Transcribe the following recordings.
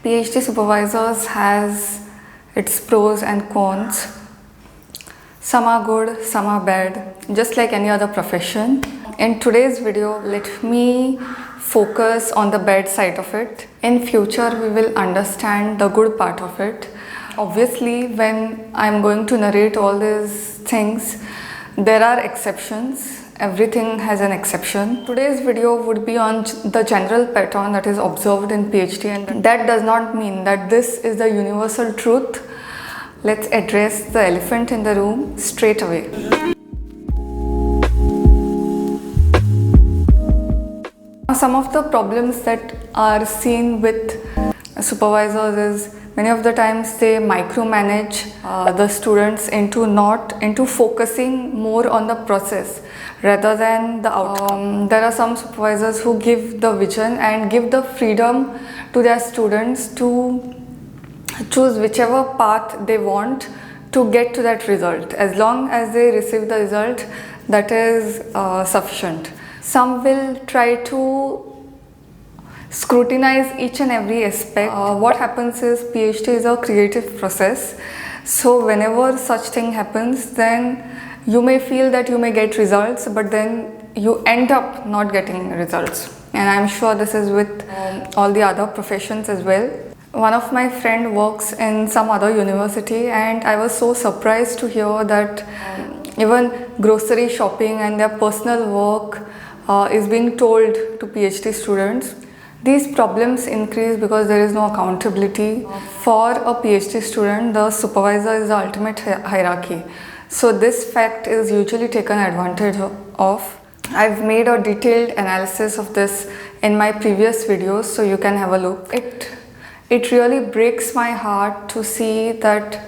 PhD supervisors has its pros and cons. Some are good, some are bad, just like any other profession. In today's video, let me focus on the bad side of it. In future, we will understand the good part of it. Obviously, when I'm going to narrate all these things, there are exceptions. Everything has an exception. Today's video would be on the general pattern that is observed in PhD, and that does not mean that this is the universal truth. Let's address the elephant in the room straight away. Some of the problems that are seen with supervisors is many of the times they micromanage the students into focusing more on the process rather than the outcome. There are some supervisors who give the vision and give the freedom to their students to choose whichever path they want to get to that result. As long as they receive the result, that is sufficient. Some will try to scrutinize each and every aspect. What happens is PhD is a creative process. So whenever such thing happens, then you may feel that you may get results, but then you end up not getting results. And I'm sure this is with all the other professions as well. One of my friend works in some other university, and I was so surprised to hear that even grocery shopping and their personal work is being told to PhD students. These problems increase because there is no accountability. For a PhD student, the supervisor is the ultimate hierarchy. So this fact is usually taken advantage of. I've made a detailed analysis of this in my previous videos, so you can have a look. It really breaks my heart to see that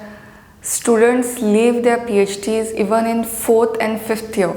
students leave their PhDs even in 4th and 5th year.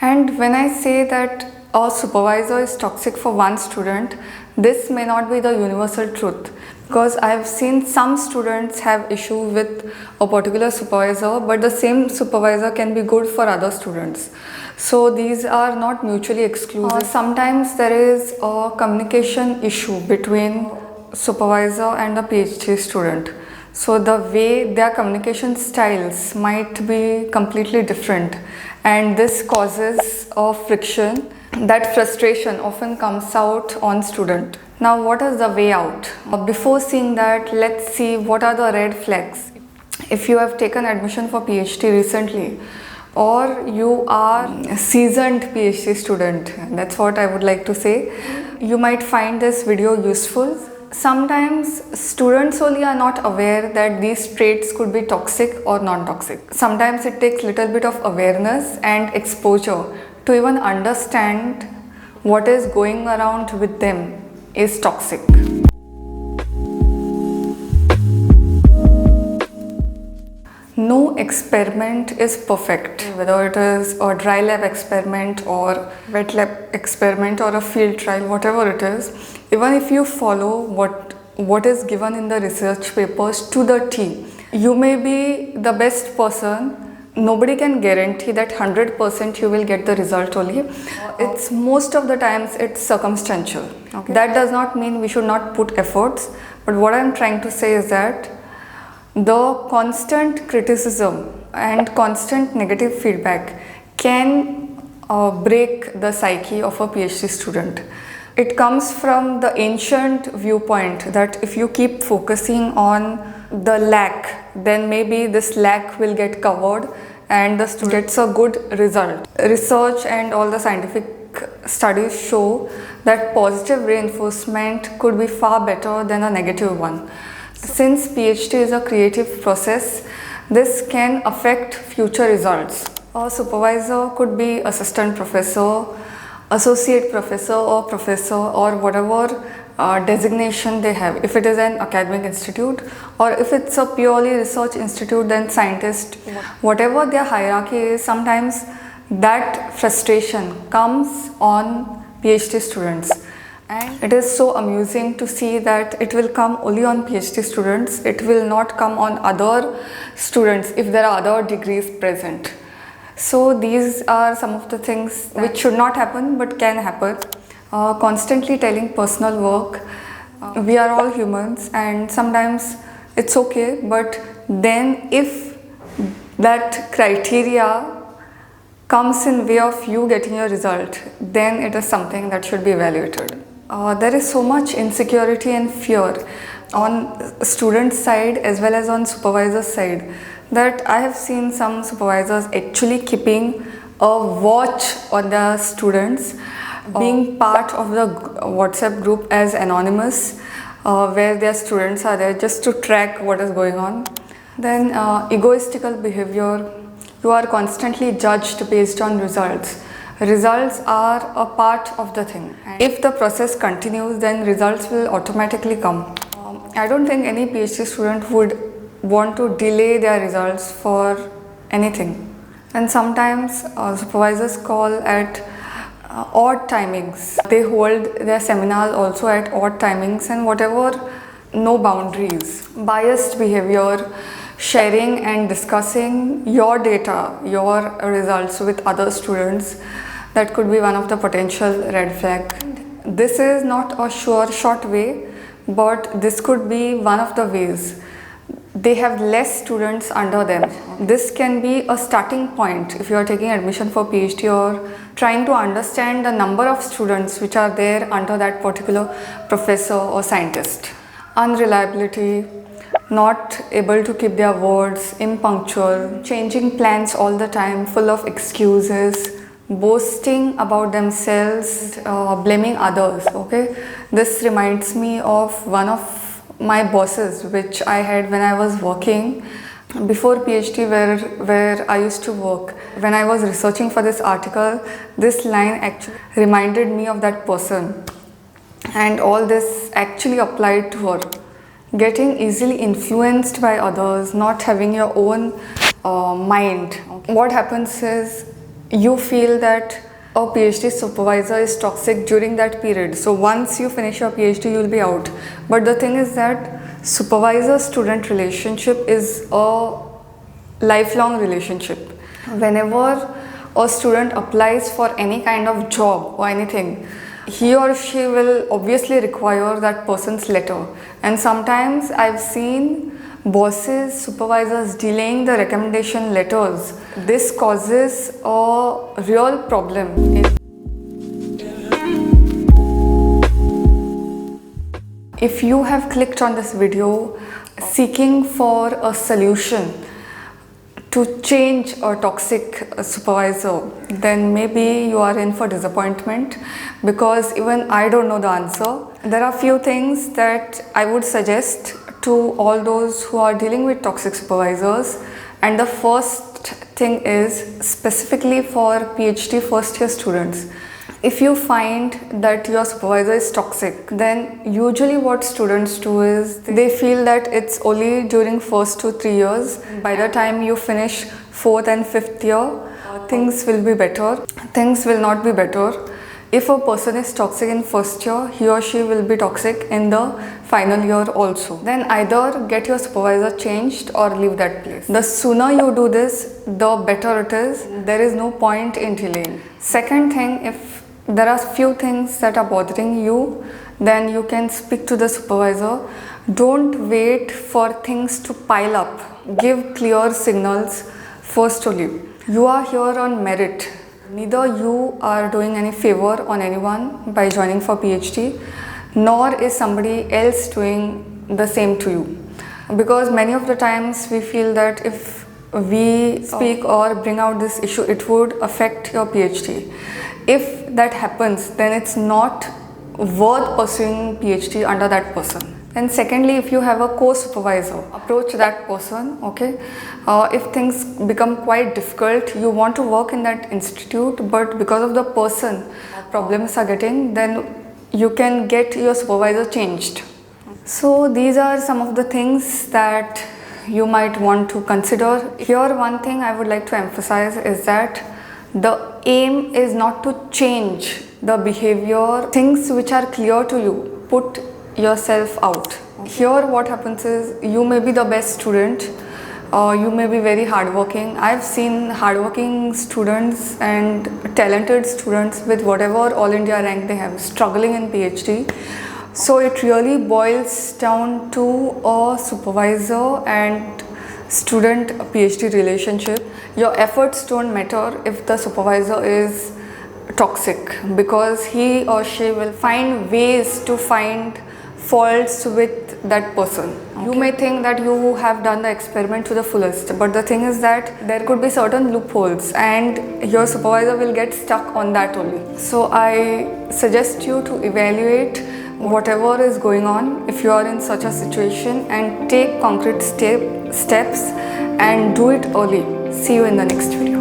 And when I say that a supervisor is toxic for one student, this may not be the universal truth, because I've seen some students have issue with a particular supervisor, but the same supervisor can be good for other students. So these are not mutually exclusive. Sometimes there is a communication issue between supervisor and the PhD student. So the way their communication styles might be completely different, and this causes a friction. That frustration often comes out on student. Now, what is the way out? Before seeing that, let's see what are the red flags. If you have taken admission for PhD recently, or you are a seasoned PhD student, that's what I would like to say, you might find this video useful. Sometimes students only are not aware that these traits could be toxic or non-toxic. Sometimes it takes little bit of awareness and exposure to even understand what is going around with them is toxic. No experiment is perfect, whether it is a dry lab experiment or wet lab experiment or a field trial, whatever it is. Even if you follow what is given in the research papers to the T, you may be the best person. Nobody can guarantee that 100% you will get the result only. It's most of the times it's circumstantial. Okay. That does not mean we should not put efforts, but what I'm trying to say is that the constant criticism and constant negative feedback can break the psyche of a PhD student. It comes from the ancient viewpoint that if you keep focusing on the lack, then maybe this lack will get covered and the student gets a good result. Research and all the scientific studies show that positive reinforcement could be far better than a negative one. Since PhD is a creative process, this can affect future results. A supervisor could be assistant professor, associate professor or whatever designation they have. If it is an academic institute or if it's a purely research institute, then scientist. Whatever their hierarchy is, sometimes that frustration comes on PhD students. And it is so amusing to see that it will come only on PhD students. It will not come on other students if there are other degrees present. So these are some of the things which should not happen but can happen. Constantly telling personal work We are all humans and sometimes it's okay, but then if that criteria comes in way of you getting your result, then it is something that should be evaluated. There is so much insecurity and fear on student side as well as on supervisor side that I have seen some supervisors actually keeping a watch on the students, being part of the WhatsApp group as anonymous, where their students are there just to track what is going on. Then egoistical behavior. You are constantly judged based on results. Results are a part of the thing. If the process continues, then results will automatically come. I don't think any PhD student would want to delay their results for anything. And sometimes supervisors call at odd timings. They hold their seminars also at odd timings and whatever, no boundaries. Biased behavior, sharing and discussing your data, your results with other students, that could be one of the potential red flag. This is not a sure shot way, but this could be one of the ways. They have less students under them. This can be a starting point if you are taking admission for PhD or trying to understand the number of students which are there under that particular professor or scientist. Unreliability, not able to keep their words, impunctual, changing plans all the time, full of excuses, boasting about themselves, blaming others. Okay, this reminds me of one of my bosses which I had when I was working before PhD, where I used to work. When I was researching for this article, this line actually reminded me of that person, and all this actually applied to her. Getting easily influenced by others, not having your own mind. What happens is you feel that a PhD supervisor is toxic during that period. So once you finish your PhD, you will be out. But the thing is that supervisor-student relationship is a lifelong relationship. Whenever a student applies for any kind of job or anything, he or she will obviously require that person's letter. And sometimes I've seen bosses, supervisors delaying the recommendation letters. This causes a real problem. If you have clicked on this video seeking for a solution to change a toxic supervisor, then maybe you are in for disappointment, because even I don't know the answer. There are few things that I would suggest to all those who are dealing with toxic supervisors, and the first thing is specifically for PhD first year students. If you find that your supervisor is toxic, then usually what students do is they feel that it's only during first 2-3 years. By the time you finish 4th and 5th year, things will be better. Things will not be better. If a person is toxic in first year, he or she will be toxic in the final year also. Then either get your supervisor changed or leave that place. The sooner you do this, the better it is. There is no point in delaying. Second thing, if there are few things that are bothering you, then you can speak to the supervisor. Don't wait for things to pile up. Give clear signals firstly. You are here on merit. Neither you are doing any favor on anyone by joining for PhD, nor is somebody else doing the same to you. Because many of the times we feel that if we speak or bring out this issue, it would affect your PhD. If that happens, then it's not worth pursuing PhD under that person. And secondly, if you have a co-supervisor, approach that person, okay? If things become quite difficult, you want to work in that institute, but because of the person problems are getting, then you can get your supervisor changed. So these are some of the things that you might want to consider. Here, one thing I would like to emphasize is that the aim is not to change the behavior, things which are clear to you. Put yourself out. Here what happens is you may be the best student, you may be very hardworking. I've seen hardworking students and talented students with whatever all India rank they have struggling in PhD So it really boils down to a supervisor and student PhD relationship. Your efforts don't matter if the supervisor is toxic, because he or she will find ways to find faults with that person. Okay. You may think that you have done the experiment to the fullest, but the thing is that there could be certain loopholes and your supervisor will get stuck on that only. So I suggest you to evaluate whatever is going on if you are in such a situation, and take concrete steps and do it early. See you in the next video.